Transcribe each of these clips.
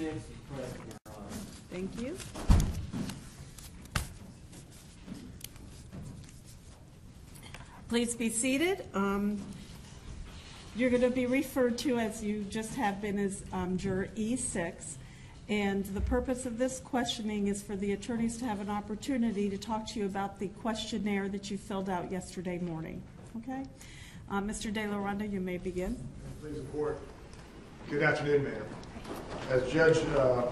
6 is present, Your Honor. Thank you. Please be seated. You're going to be referred to, as you just have been, as Juror E6. And the purpose of this questioning is for the attorneys to have an opportunity to talk to you about the questionnaire that you filled out yesterday morning. Okay? Mr. De La Ronda, you may begin. Please report. Good afternoon, ma'am. As Judge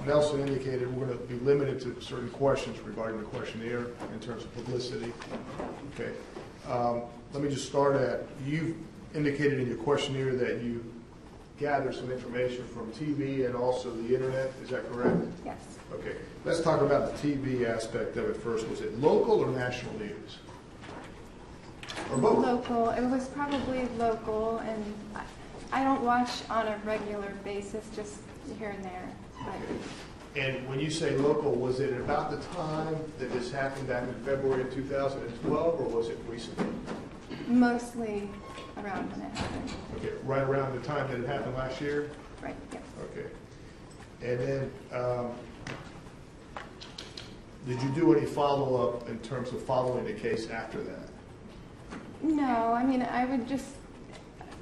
Nelson indicated, we're going to be limited to certain questions regarding the questionnaire in terms of publicity. Okay. Let me just start at, you've indicated in your questionnaire that you gathered some information from TV and also the internet. Is that correct? Yes. Okay. Let's talk about the TV aspect of it first. Was it local or national news? Or both? Local. It was probably local, and I don't watch on a regular basis, just here and there. But. Okay. And when you say local, was it about the time that this happened back in February of 2012, or was it recently? Mostly around when it happened. Okay, right around the time that it happened last year? Right, yes. Okay. And then, did you do any follow-up in terms of following the case after that? No, I mean, I would just,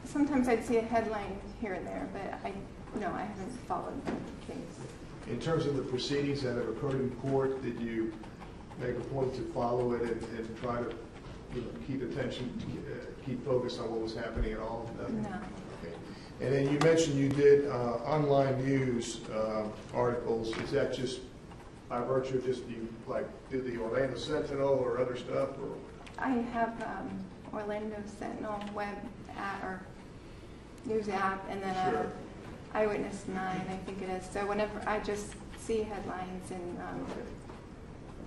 sometimes I'd see a headline here and there, but I haven't followed the case. In terms of the proceedings that have occurred in court, did you make a point to follow it and try to keep attention, keep focus on what was happening at all? No. Okay. And then you mentioned you did online news articles. Is that just by virtue of just you do the Orlando Sentinel or other stuff? Or? I have Orlando Sentinel web app or news app, and then Sure. Eyewitness 9, I think it is. So whenever I just see headlines, and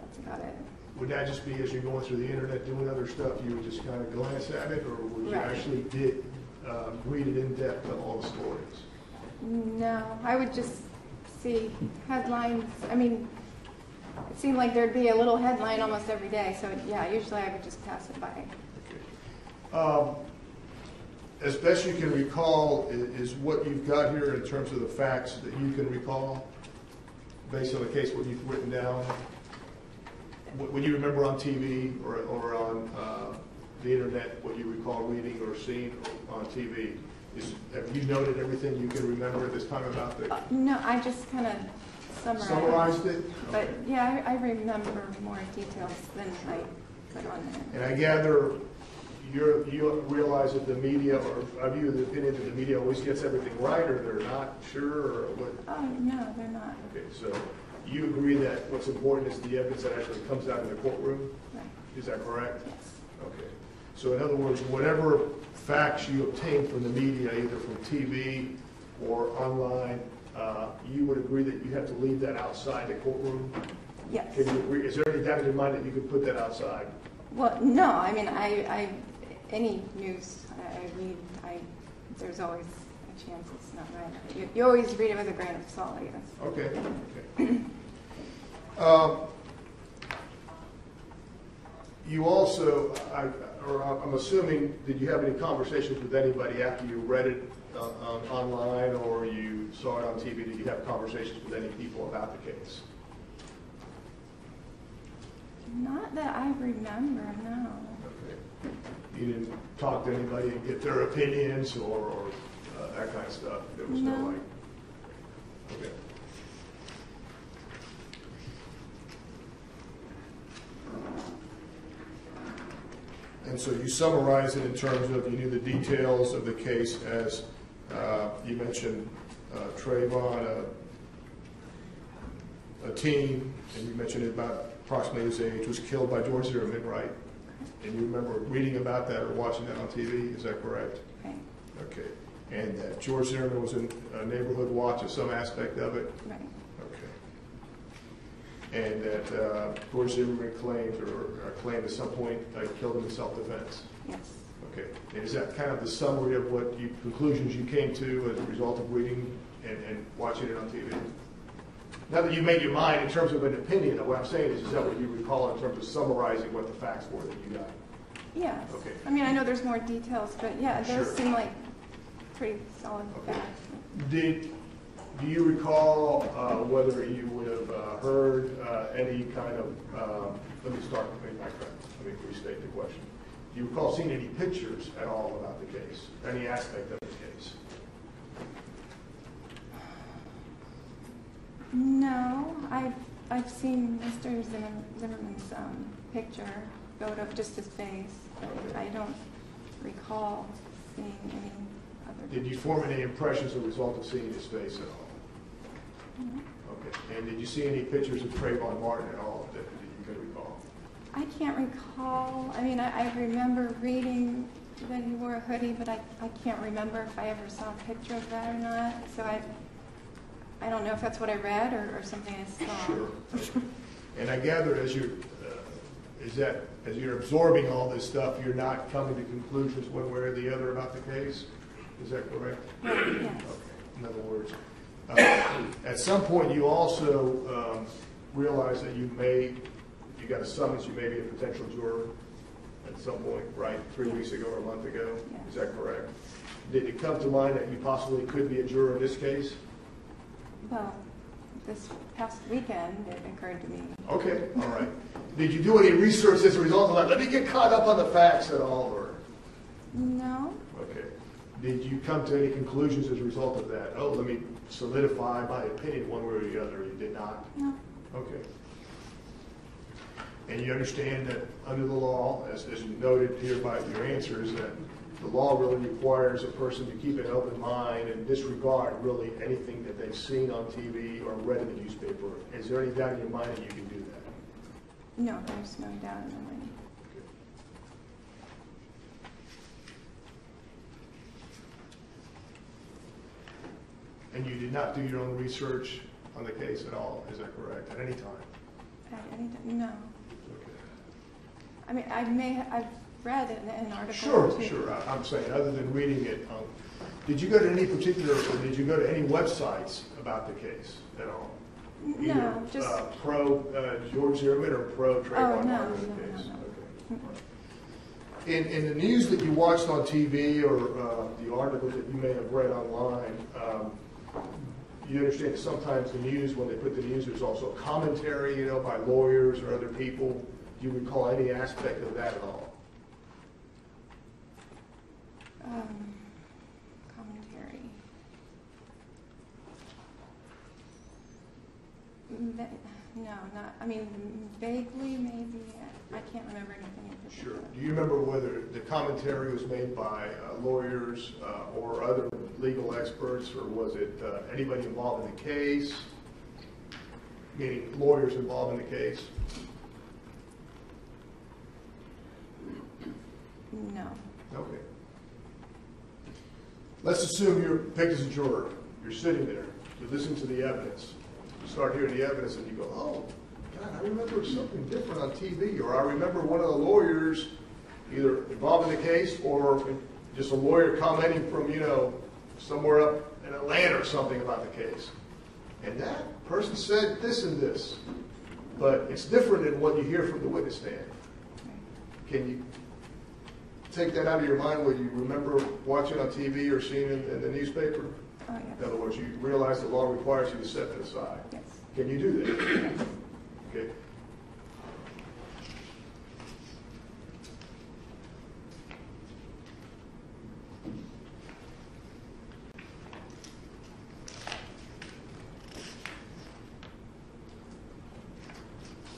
that's about it. Would that just be as you're going through the internet doing other stuff, you would just kind of glance at it, or would you Right. actually read it in depth of all the stories? No, I would just see headlines. I mean, it seemed like there'd be a little headline almost every day. So yeah, usually I would just pass it by. Okay. As best you can recall, is what you've got here in terms of the facts that you can recall, based on the case, what you've written down? What you remember on TV or on the internet, what you recall reading or seeing on TV? Have you noted everything you can remember at this time about the... No, I just kind of Summarized it? But yeah, I remember more details than I put on there. And I gather you realize that the media, or I view the opinion that the media always gets everything right, or they're not sure, or what? Oh, no, they're not. Okay, so you agree that what's important is the evidence that actually comes out in the courtroom? Right. Is that correct? Yes. Okay. So in other words, whatever facts you obtain from the media, either from TV or online, you would agree that you have to leave that outside the courtroom? Yes. Can you agree? Is there any doubt in your mind that you could put that outside? Well, no, I mean, any news I read, there's always a chance it's not right. You always read it with a grain of salt, I guess. Okay. You also, I'm assuming, did you have any conversations with anybody after you read it online or you saw it on TV? Did you have conversations with any people about the case? Not that I remember, no. Okay. You didn't talk to anybody and get their opinions or that kind of stuff? There was no like... Okay. And so you summarize it in terms of you knew the details of the case as you mentioned Trayvon, a teen, and you mentioned it about approximately his age, was killed by George Zimmerman, right? And you remember reading about that or watching that on TV, is that correct? Right. Okay. And that George Zimmerman was in a neighborhood watch of some aspect of it? Right. Okay. And that George Zimmerman claimed at some point killed him in self-defense? Yes. Okay. And is that kind of the summary of what conclusions you came to as a result of reading and watching it on TV? Now that you made your mind in terms of an opinion, what I'm saying is that what you recall in terms of summarizing what the facts were that you got? Yes. Okay. I mean, I know there's more details, but yeah, those Sure. seem like pretty solid facts. Did Do you recall whether you would have heard any kind of, let me restate the question. Do you recall seeing any pictures at all about the case, any aspect of the case? No, I've seen Mr. Zimmerman's picture, photo of just his face, but I don't recall seeing any other. Did you form any impressions as a result of seeing his face at all? No. Okay. And did you see any pictures of Trayvon Martin at all that you could recall? I can't recall. I mean, I remember reading that he wore a hoodie, but I can't remember if I ever saw a picture of that or not. So I don't know if that's what I read or something I saw. Sure. And I gather as you're absorbing all this stuff, you're not coming to conclusions one way or the other about the case? Is that correct? Yes. Okay. In other words, at some point you also realize that you got a summons, you may be a potential juror at some point, right? 3 weeks ago or a month ago? Yes. Is that correct? Did it come to mind that you possibly could be a juror in this case? Well, this past weekend it occurred to me. Okay, all right. Did you do any research as a result of that? Let me get caught up on the facts at all, or? No. Okay. Did you come to any conclusions as a result of that? Oh, let me solidify my opinion one way or the other. You did not? No. Okay. And you understand that under the law, as you noted here by your answers, that the law really requires a person to keep an open mind and disregard really anything that they've seen on TV or read in the newspaper. Is there any doubt in your mind that you can do that? No, there's no doubt in my mind. And you did not do your own research on the case at all, is that correct, at any time? At any time? No. Okay. I mean, I've read an article. Sure. I'm saying, other than reading it, did you go to any particular, or did you go to any websites about the case at all? No, Either, just pro George Zimmerman or pro Trayvon no, Martin no, case? no. Okay. In the news that you watched on TV or the articles that you may have read online, you understand that sometimes the news, when they put the news, there's also commentary, by lawyers or other people. Do you recall any aspect of that at all? Commentary. No, not. I mean, vaguely, maybe. I can't remember anything in particular. Sure. Do you remember whether the commentary was made by lawyers or other legal experts, or was it anybody involved in the case, meaning lawyers involved in the case? No. Okay. Let's assume you're picked as a juror. You're sitting there, you listen to the evidence. You start hearing the evidence and you go, oh, God, I remember something different on TV, or I remember one of the lawyers either involved in the case or just a lawyer commenting from, somewhere up in Atlanta or something about the case. And that person said this and this, but it's different than what you hear from the witness stand. Can you take that out of your mind when you remember watching on TV or seeing it in the newspaper? Oh, yes. In other words, you realize the law requires you to set that aside. Yes. Can you do that? Yes. Okay.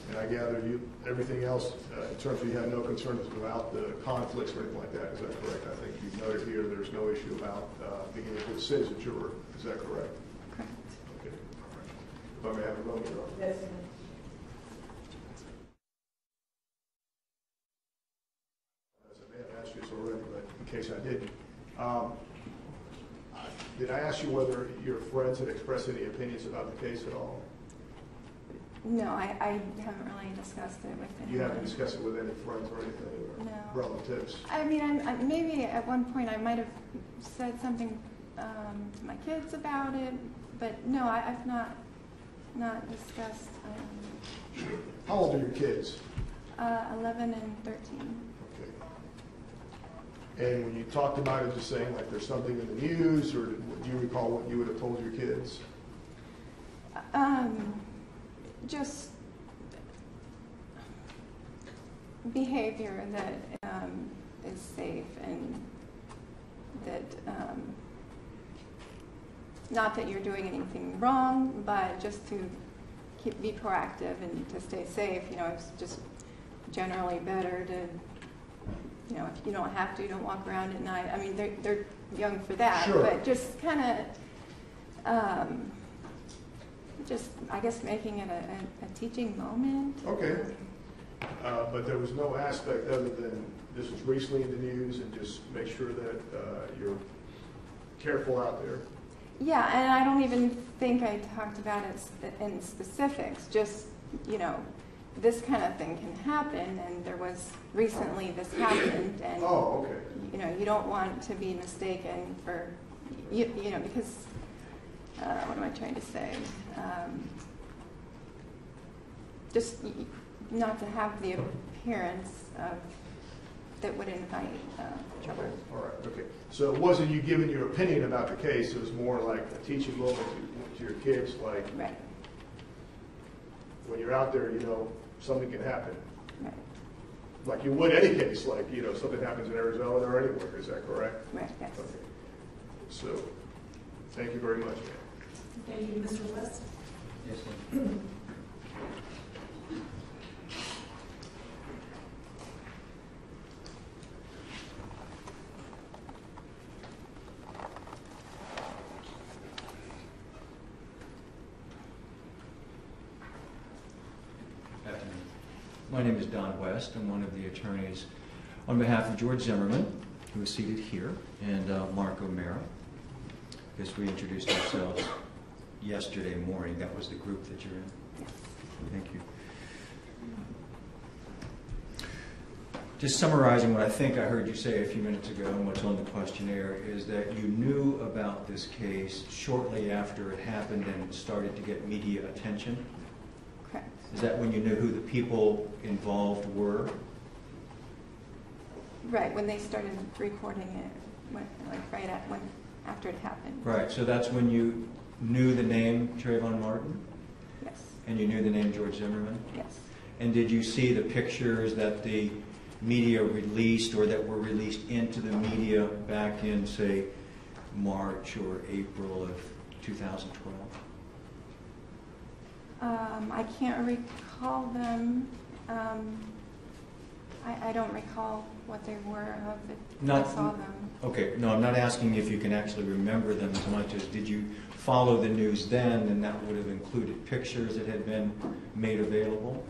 And I gather everything else, in terms of you have no concerns about the conflicts or anything like that, is that correct? I think you've noted here there's no issue about being able to sit as a juror, is that correct? Correct. Okay, all right. If I may have a moment, Your Honor. Yes. As I may have asked you this already, but in case I didn't, did I ask you whether your friends had expressed any opinions about the case at all? No, I haven't really discussed it with anyone. You haven't discussed it with any friends or anything, or No. relatives? I mean, maybe at one point I might have said something to my kids about it, but no, I've not discussed. Sure. How old are your kids? 11 and 13. Okay. And when you talked about it, just saying like there's something in the news, or do you recall what you would have told your kids? Just behavior that is safe, and that not that you're doing anything wrong, but just to be proactive and to stay safe. You know, it's just generally better to, you know, if you don't have to, don't walk around at night. I mean, they're young for that, Sure. But just kind of, just, I guess, making it a teaching moment. Okay. But there was no aspect other than this was recently in the news, and just make sure that you're careful out there. Yeah, and I don't even think I talked about it in specifics. Just, you know, this kind of thing can happen, and there was recently this happened, and Oh, okay. you know, you don't want to be mistaken for, you know, because what am I trying to say? Just not to have the appearance of that would invite trouble. Okay. All right. Okay. So it wasn't you giving your opinion about the case. It was more like a teaching moment to your kids, like Right. when you're out there, you know, something can happen. Right. Like you would any case, like, you know, something happens in Arizona or anywhere. Is that correct? Right. Yes. Okay. So, thank you very much, ma'am. Thank you, Mr. West. Yes, ma'am. Afternoon. My name is Don West. I'm one of the attorneys on behalf of George Zimmerman, who is seated here, and Mark O'Mara. I guess we introduced ourselves yesterday morning. That was the group that you're in. Thank you. Just summarizing what I think I heard you say a few minutes ago and what's on the questionnaire is that you knew about this case shortly after it happened and it started to get media attention. Correct. Is that when you knew who the people involved were? Right. When they started recording it, right after it happened. Right, so that's when you knew the name Trayvon Martin? Yes. And you knew the name George Zimmerman? Yes. And did you see the pictures that the media released or that were released into the media back in, say, March or April of 2012? I can't recall them. I don't recall what they were of it. I saw them. Okay, no, I'm not asking if you can actually remember them as much as did you follow the news then, and that would have included pictures that had been made available?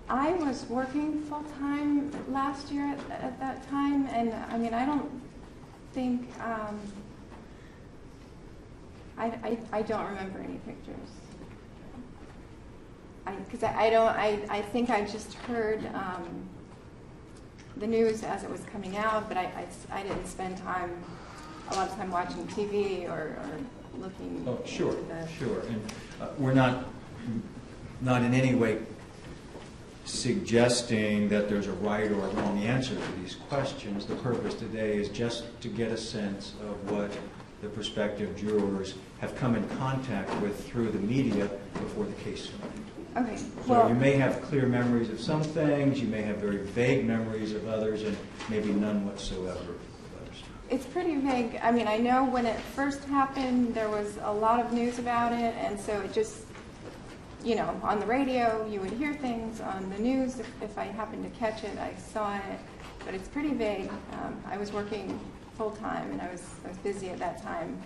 I was working full-time last year at that time, and I mean, I don't think, I don't remember any pictures. Because I think I just heard the news as it was coming out, but I didn't spend a lot of time watching TV or looking. Oh, sure, into the, sure. And we're not in any way suggesting that there's a right or a wrong answer to these questions. The purpose today is just to get a sense of what the prospective jurors have come in contact with through the media before the case started. Okay. So Well, you may have clear memories of some things, you may have very vague memories of others, and maybe none whatsoever of others. it's pretty vague. I mean, I know when it first happened, there was a lot of news about it, and so it just, you know, on the radio, you would hear things. On the news, if I happened to catch it, I saw it, but it's pretty vague. I was working full-time, and I was busy at that time.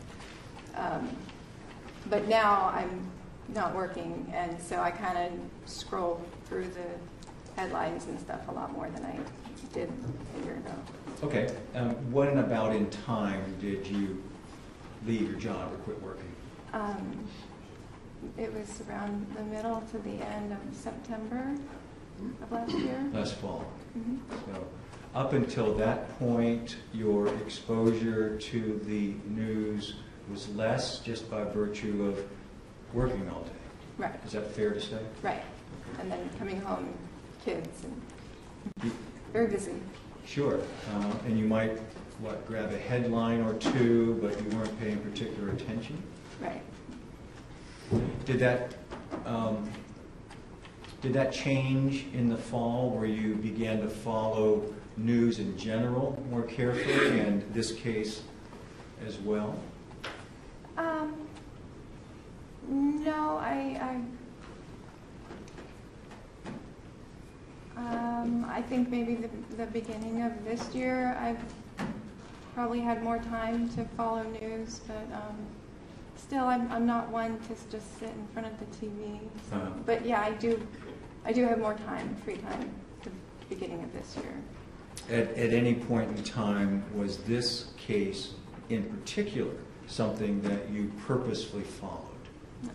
But now I'm not working, and so I kind of scroll through the headlines and stuff a lot more than I did a year ago. Okay, when about in time did you leave your job or quit working? It was around the middle to the end of September of last year. Last fall. Mhm. So up until that point, your exposure to the news was less just by virtue of working all day. Right, Is that fair to say? right. And then coming home, kids, and very busy. Sure. And you might, grab a headline or two, but you weren't paying particular attention? Right. Did that change in the fall where you began to follow news in general more carefully, and this case as well? No, I think maybe the beginning of this year, I've probably had more time to follow news, but still, I'm not one to just sit in front of the TV. So. But yeah, I do have more time, free time, at the beginning of this year. At any point in time, was this case in particular something that you purposefully followed? No.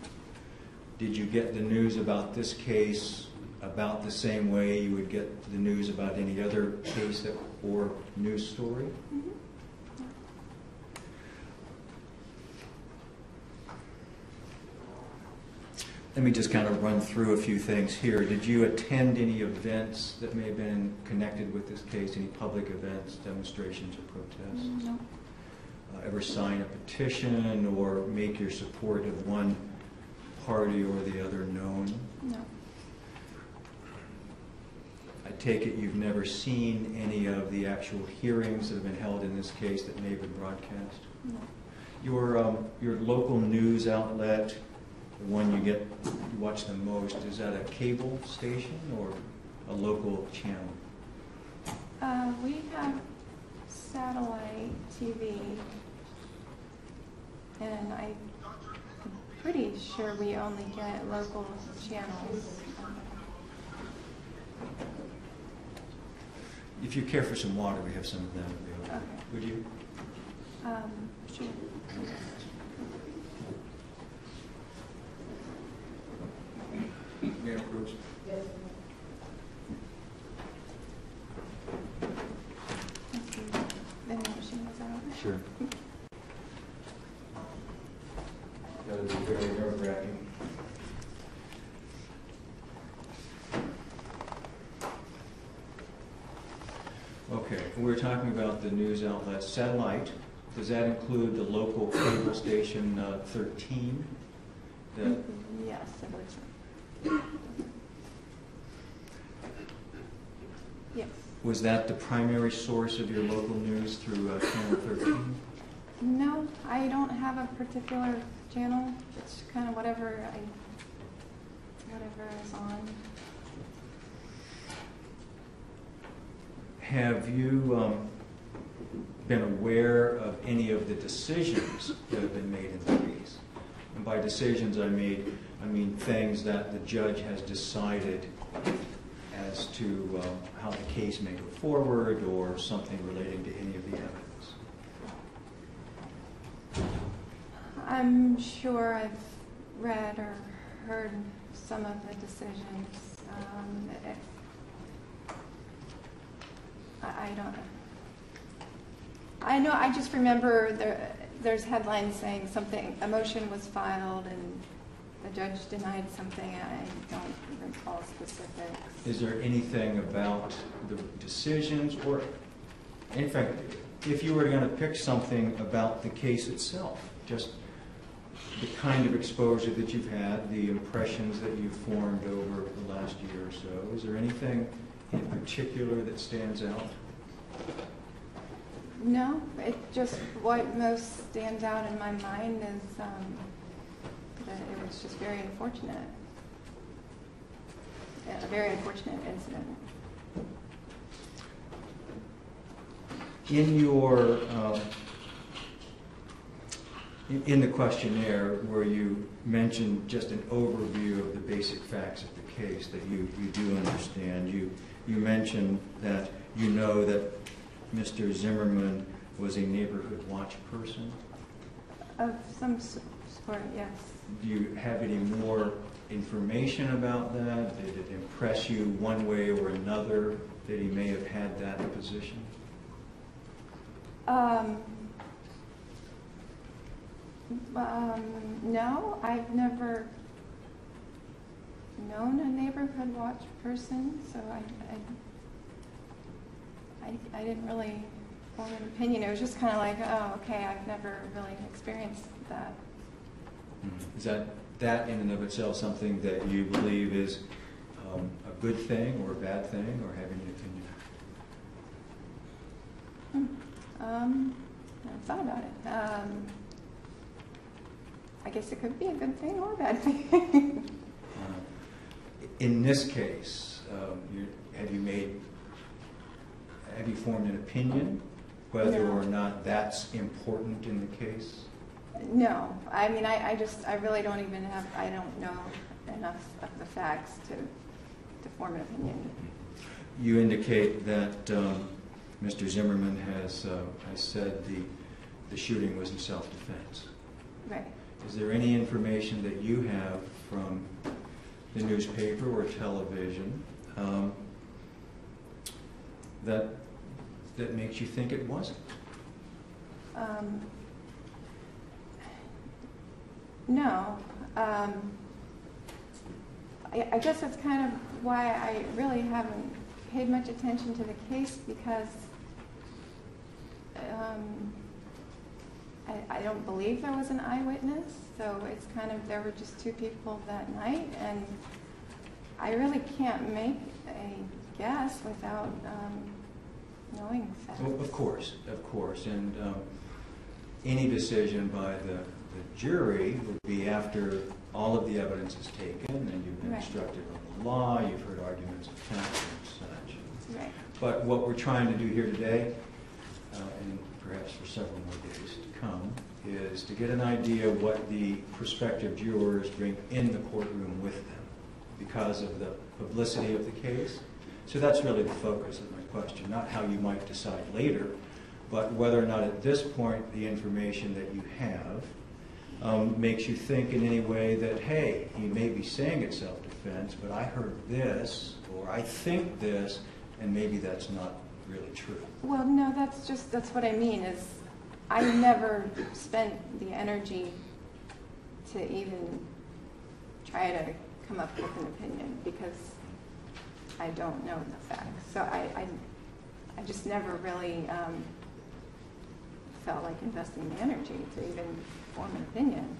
Did you get the news about this case about the same way you would get the news about any other case or news story? Mm-hmm. Let me just kind of run through a few things here. Did you attend any events that may have been connected with this case, any public events, demonstrations, or protests? No. Ever sign a petition or make your support of one party or the other known? No. I take it you've never seen any of the actual hearings that have been held in this case that may have been broadcast? No. Your local news outlet, the one you watch the most, is that a cable station or a local channel? We have satellite TV, and I'm pretty sure we only get local channels. If you care for some water, we have some of them available. Okay. Would you? Sure. Mayor Cruz? Yes. Vending machine is out. Sure. That would be very nerve-wracking. Okay, we're talking about the news outlet satellite. Does that include the local cable station 13? That Yes, I believe so. Yes. was that the primary source of your local news through channel 13? No, I don't have a particular channel. It's kind of whatever is on. Have you been aware of any of the decisions that have been made in the case? And by decisions, I mean things that the judge has decided as to how the case may go forward or something relating to any of the evidence. I'm sure I've read or heard some of the decisions. I don't know. I know. I just remember there's headlines saying something. A motion was filed and the judge denied something. I don't recall specifics. Is there anything about the decisions, or in fact, if you were going to pick something about the case itself, just the kind of exposure that you've had, the impressions that you've formed over the last year or so, is there anything in particular that stands out? No, it just, what most stands out in my mind is that it was just very unfortunate. A very unfortunate incident. In your in the questionnaire, where you mentioned just an overview of the basic facts of the case that you do understand, you mentioned that you know that Mr. Zimmerman was a neighborhood watch person. Of some sort, yes. Do you have any more information about that? Did it impress you one way or another that he may have had that position? No, I've never known a neighborhood watch person, so I didn't really form an opinion. It was just kind of like, oh, okay, I've never really experienced that. Is that that in and of itself something that you believe is a good thing or a bad thing, or have any opinion? I've thought about it. I guess it could be a good thing or a bad thing. In this case, have you formed an opinion whether No. or not that's important in the case? No, I mean, I really don't even have, I don't know enough of the facts to form an opinion. You indicate that Mr. Zimmerman has said the shooting was in self-defense. Right. Is there any information that you have from the newspaper or television that makes you think it wasn't? No. I guess that's kind of why I really haven't paid much attention to the case, because I don't believe there was an eyewitness, so it's kind of, there were just two people that night, and I really can't make a guess without knowing the facts. Well, of course, and any decision by the jury would be after all of the evidence is taken, and you've been Right. instructed on the law, you've heard arguments of facts and such. Right. But what we're trying to do here today, and perhaps for several more days to come, is to get an idea of what the prospective jurors bring in the courtroom with them because of the publicity of the case. So that's really the focus of my question, not how you might decide later, but whether or not at this point the information that you have makes you think in any way that, hey, he may be saying it's self-defense, but I heard this, or I think this, and maybe that's not really true. Well, no, that's what I mean, is I never spent the energy to even try to come up with an opinion, because I don't know the facts. So I just never really felt like investing the energy to even form an opinion.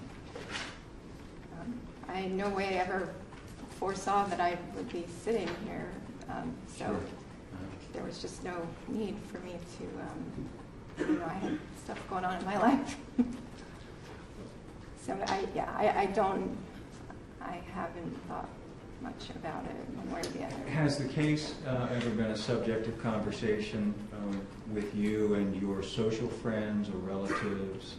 I in no way ever foresaw that I would be sitting here, so Sure. there was just no need for me to, I had stuff going on in my life. So I haven't thought much about it one way or the other. Has the case ever been a subject of conversation with you and your social friends or relatives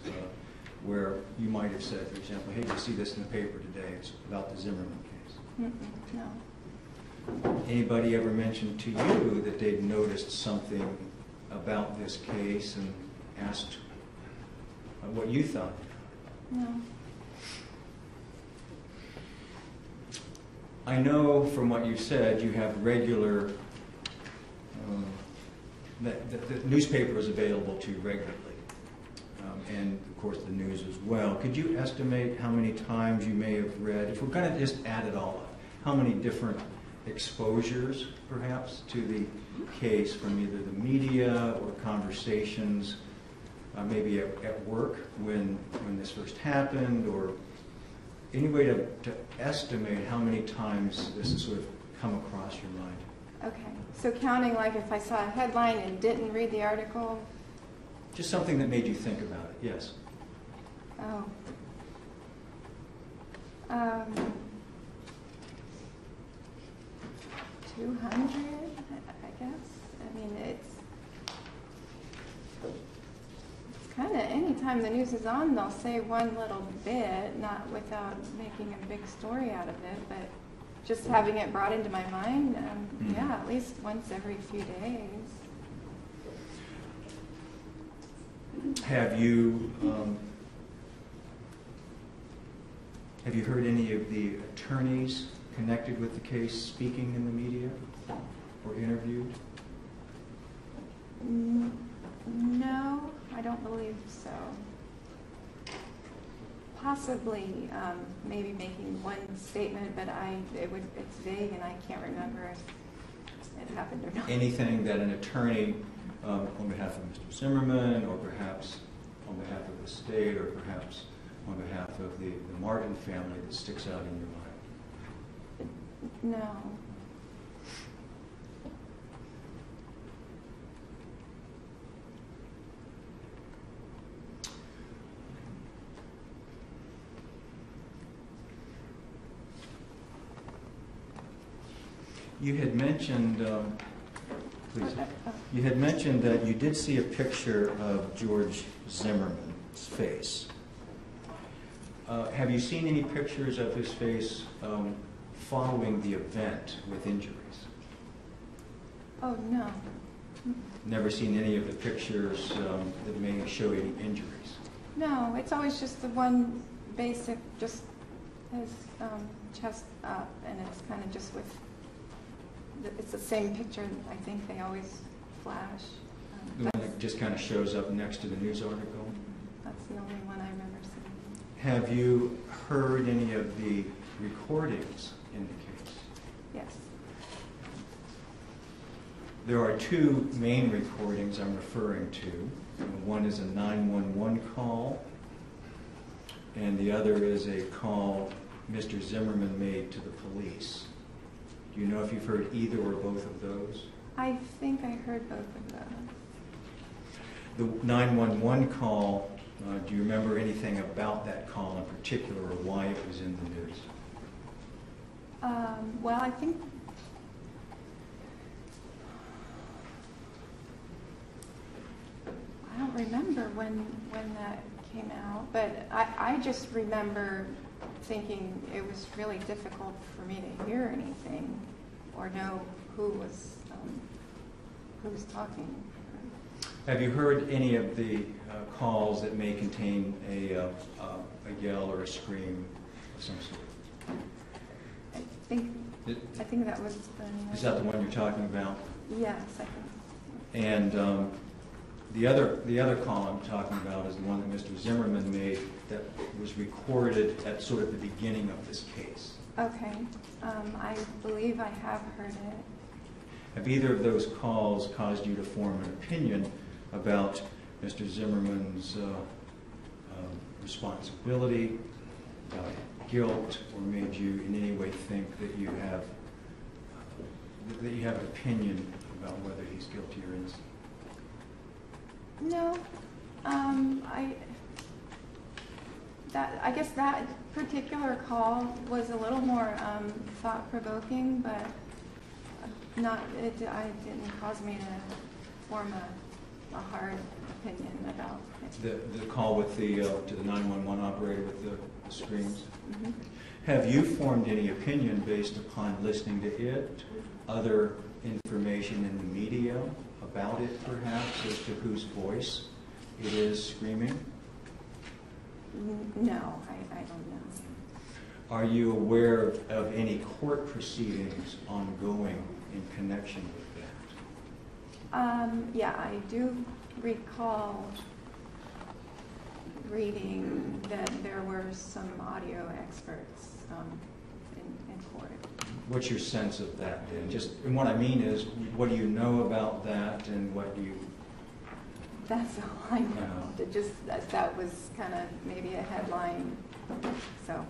where you might have said, for example, hey, you see this in the paper today, it's about the Zimmerman case? No. Anybody ever mentioned to you that they'd noticed something about this case and asked what you thought? No. I know from what you said you have regular, that the newspaper is available to you regularly, and of course the news as well. Could you estimate how many times you may have read, if we're going to just add it all up, how many different exposures perhaps to the case from either the media or conversations, maybe at work when this first happened, or any way to estimate how many times this has sort of come across your mind? Okay. So counting, like, if I saw a headline and didn't read the article? Just something that made you think about it, yes. Oh. 200, I guess. I mean, it's kind of, anytime the news is on, they'll say one little bit, not without making a big story out of it, but just having it brought into my mind, yeah, at least once every few days. Have you heard any of the attorneys connected with the case speaking in the media or interviewed? No, I don't believe so. Possibly, maybe making one statement, but it's vague and I can't remember if it happened or not. Anything that an attorney on behalf of Mr. Zimmerman, or perhaps on behalf of the state, or perhaps on behalf of the Martin family that sticks out in your mind? No. You had mentioned, please, you had mentioned that you did see a picture of George Zimmerman's face. Have you seen any pictures of his face following the event with injuries? Oh, no. Never seen any of the pictures that may show any injuries? No, it's always just the one basic, just his chest up, and it's kind of just with, it's the same picture I think they always flash. The one that just kind of shows up next to the news article? That's the only one I remember seeing. Have you heard any of the recordings in the case? Yes. There are two main recordings I'm referring to. One is a 911 call, and the other is a call Mr. Zimmerman made to the police. Do you know if you've heard either or both of those? I think I heard both of those. The 911 call, do you remember anything about that call in particular or why it was in the news? Well, I think I don't remember when that came out, but I just remember thinking it was really difficult for me to hear anything or know who was talking. Have you heard any of the calls that may contain a yell or a scream of some sort? I think that was the... Is that the one you're talking about? Yes, I think. And the other call I'm talking about is the one that Mr. Zimmerman made that was recorded at sort of the beginning of this case. Okay. I believe I have heard it. Have either of those calls caused you to form an opinion about Mr. Zimmerman's responsibility, guilt, or made you in any way think that you have an opinion about whether he's guilty or innocent? No. I guess that particular call was a little more thought-provoking, but it didn't cause me to form a hard opinion about it. The call with to the 911 operator with the screams? Mm-hmm. Have you formed any opinion based upon listening to it, other information in the media about it perhaps, as to whose voice it is screaming? No, I don't know. Are you aware of any court proceedings ongoing in connection with that? Yeah, I do recall reading that there were some audio experts in court. What's your sense of that then? And what I mean is, what do you know about that, and what do you... That's all I know. That was kind of maybe a headline, so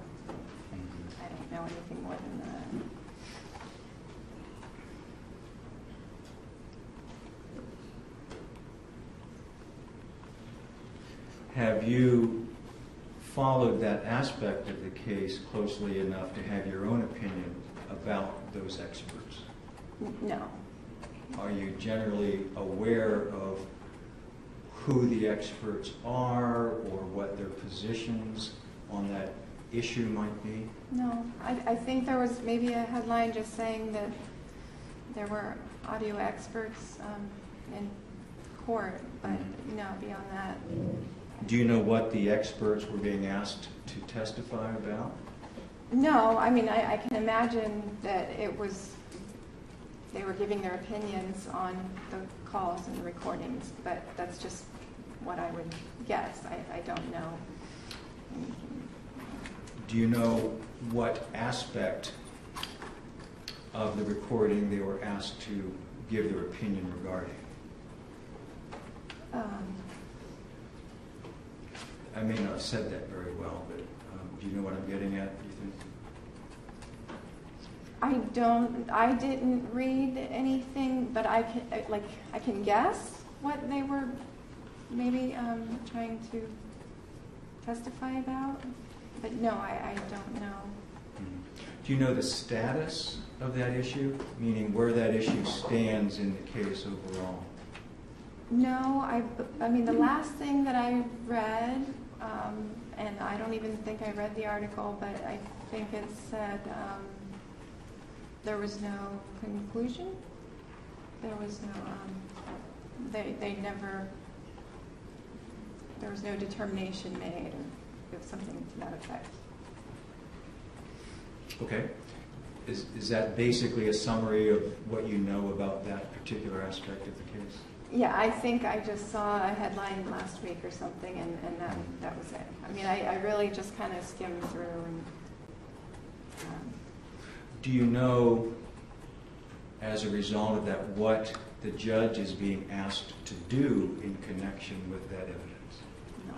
I don't know anything more than that. Have you followed that aspect of the case closely enough to have your own opinion about those experts? No. Are you generally aware of who the experts are or what their positions on that issue might be? No. I think there was maybe a headline just saying that there were audio experts in court, but no, beyond that. Do you know what the experts were being asked to testify about? No, I mean, I can imagine that they were giving their opinions on the calls and the recordings, but that's just what I would guess. I don't know anything. Do you know what aspect of the recording they were asked to give their opinion regarding? I may not have said that very well, but do you know what I'm getting at, do you think? I didn't read anything, but I can guess what they were maybe trying to testify about, but no, I don't know. Do you know the status of that issue, meaning where that issue stands in the case overall? No, I mean, the last thing that I read, and I don't even think I read the article, but I think it said there was no conclusion. There was no, they never, there was no determination made or something to that effect. Okay. Is that basically a summary of what you know about that particular aspect of the case? Yeah, I think I just saw a headline last week or something, and that was it. I mean, I really just kind of skimmed through. And, do you know, as a result of that, what the judge is being asked to do in connection with that evidence? no.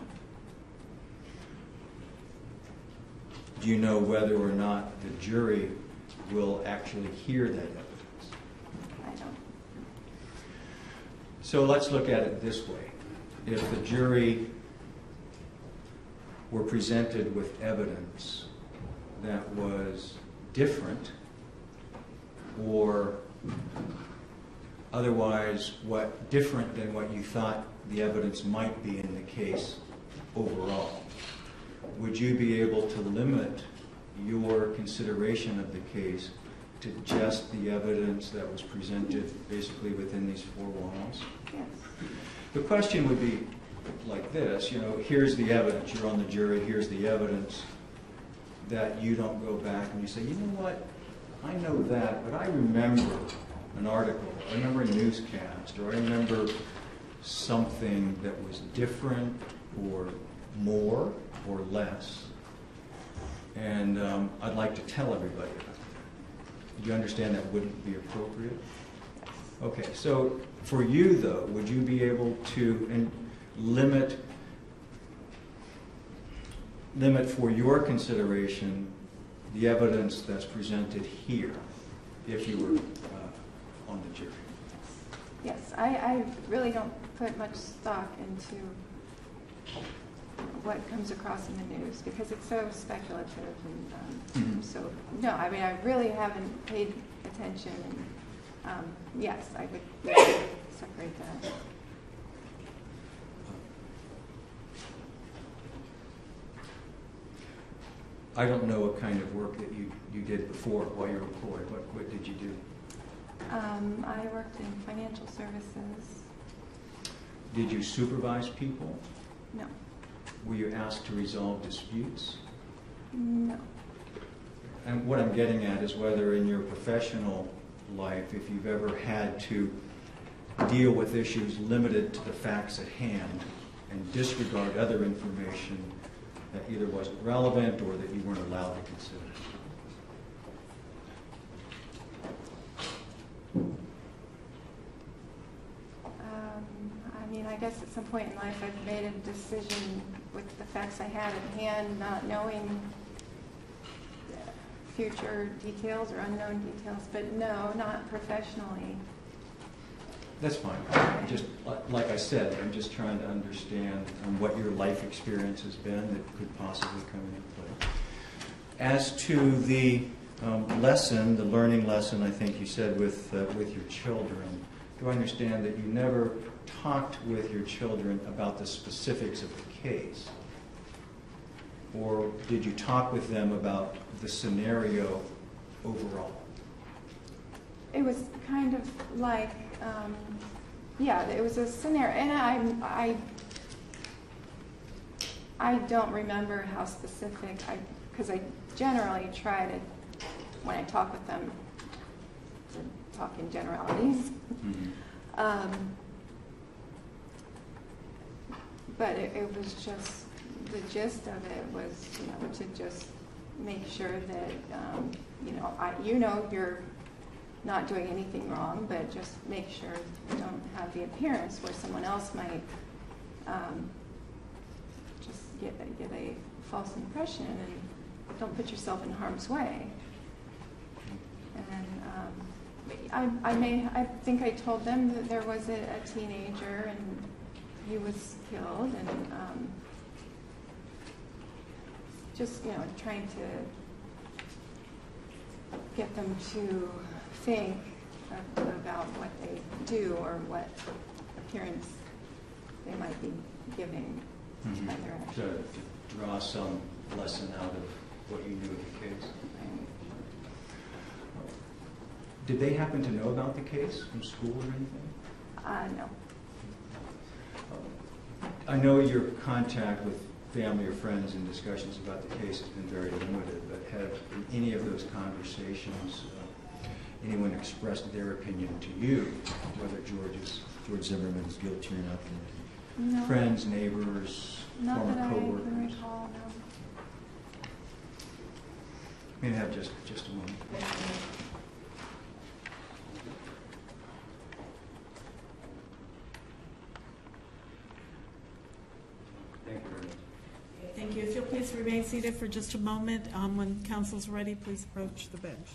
Do you know whether or not the jury will actually hear that evidence? I don't. So let's look at it this way. If the jury were presented with evidence that was different or otherwise different than what you thought the evidence might be in the case overall, would you be able to limit your consideration of the case to just the evidence that was presented basically within these four walls? Yes. The question would be like this, here's the evidence, you're on the jury, here's the evidence, that you don't go back and you say, you know what, I know that, but I remember an article, I remember a newscast, or I remember something that was different or more or less, and I'd like to tell everybody about it. Do you understand that wouldn't be appropriate? Okay, so for you though, would you be able to limit for your consideration the evidence that's presented here if you were on the jury? Yes, I really don't put much stock into what comes across in the news because it's so speculative and so no, I mean I really haven't paid attention and yes, I would separate that. I don't know what kind of work that you did before while you were employed. What did you do? I worked in financial services. Did you supervise people? No. Were you asked to resolve disputes? No. And what I'm getting at is whether in your professional life, if you've ever had to deal with issues limited to the facts at hand and disregard other information that either wasn't relevant or that you weren't allowed to consider. I mean, I guess at some point in life I've made a decision with the facts I had at hand, not knowing future details or unknown details, but no, not professionally. That's fine. Just like I said, I'm just trying to understand what your life experience has been that could possibly come into play. As to the lesson, the learning lesson, I think you said with your children, do I understand that you never talked with your children about the specifics of the case? Or did you talk with them about the scenario overall? It was kind of like, yeah, it was a scenario, and I don't remember how specific, because I generally try to, when I talk with them, to talk in generalities. Mm-hmm. But it was just, the gist of it was, to just make sure that, you're not doing anything wrong, but just make sure you don't have the appearance where someone else might just get a false impression and don't put yourself in harm's way. And I think I told them that there was a teenager and he was killed, and just trying to get them to think about what they do or what appearance they might be giving by their actions. To draw some lesson out of what you knew of the case. Did they happen to know about the case from school or anything? No. I know your contact with family or friends and discussions about the case has been very limited, but have in any of those conversations anyone expressed their opinion to you, whether George Zimmerman is guilty or not? No. Friends, neighbors, Not former that I can co-workers? recall, no. May I have just a moment? Thank you very much. Thank you. If you'll please remain seated for just a moment. When council's ready, please approach the bench.